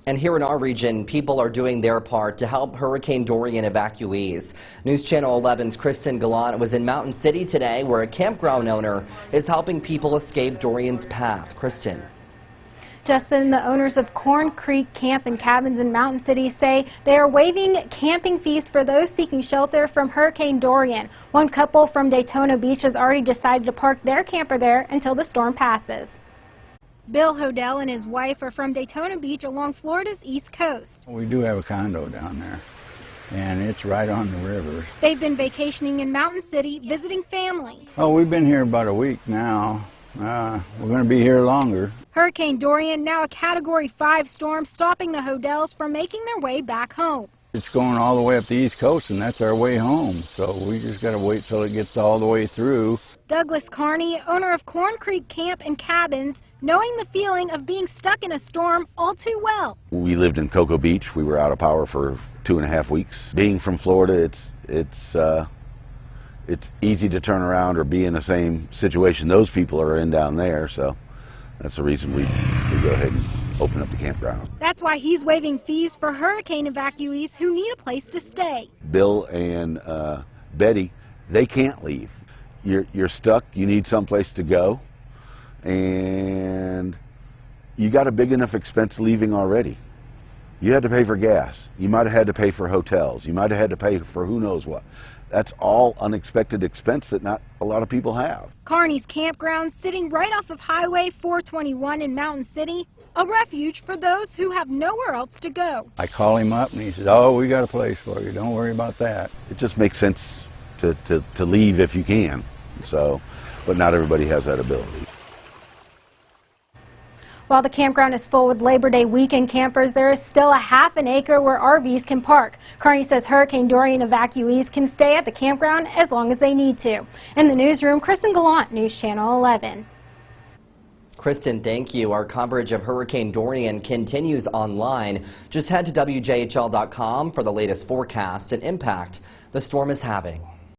And here in our region, people are doing their part to help Hurricane Dorian evacuees. News Channel 11's Kristen Gallant was in Mountain City today, where a campground owner is helping people escape Dorian's path. Kristen. Justin, the owners of Corn Creek Camp and Cabins in Mountain City say they are waiving camping fees for those seeking shelter from Hurricane Dorian. One couple from Daytona Beach has already decided to park their camper there until the storm passes. Bill Hodell and his wife are from Daytona Beach along Florida's east coast. We do have a condo down there, and it's right on the river. They've been vacationing in Mountain City, visiting family. Oh, we've been here about a week now. We're going to be here longer. Hurricane Dorian, now a Category 5 storm, stopping the Hodells from making their way back home. It's going all the way up the east coast, and that's our way home. So we just got to wait till it gets all the way through. Douglas Carney, owner of Corn Creek Camp and Cabins, knowing the feeling of being stuck in a storm all too well. We lived in Cocoa Beach. We were out of power for 2.5 weeks. Being from Florida, it's easy to turn around or be in the same situation those people are in down there. So that's the reason we go ahead and open up the campground. That's why he's waiving fees for hurricane evacuees who need a place to stay. Bill and Betty, they can't leave. You're stuck, you need someplace to go, and you got a big enough expense leaving already. You had to pay for gas, you might have had to pay for hotels, you might have had to pay for who knows what. That's all unexpected expense that not a lot of people have. Carney's campground, sitting right off of Highway 421 in Mountain City, a refuge for those who have nowhere else to go. I call him up and he says, "Oh, we got a place for you, don't worry about that." It just makes sense to leave if you can. So, but not everybody has that ability. While the campground is full with Labor Day weekend campers, there is still a half an acre where RVs can park. Carney says Hurricane Dorian evacuees can stay at the campground as long as they need to. In the newsroom, Kristen Gallant, News Channel 11. Kristen, thank you. Our coverage of Hurricane Dorian continues online. Just head to WJHL.com for the latest forecast and impact the storm is having.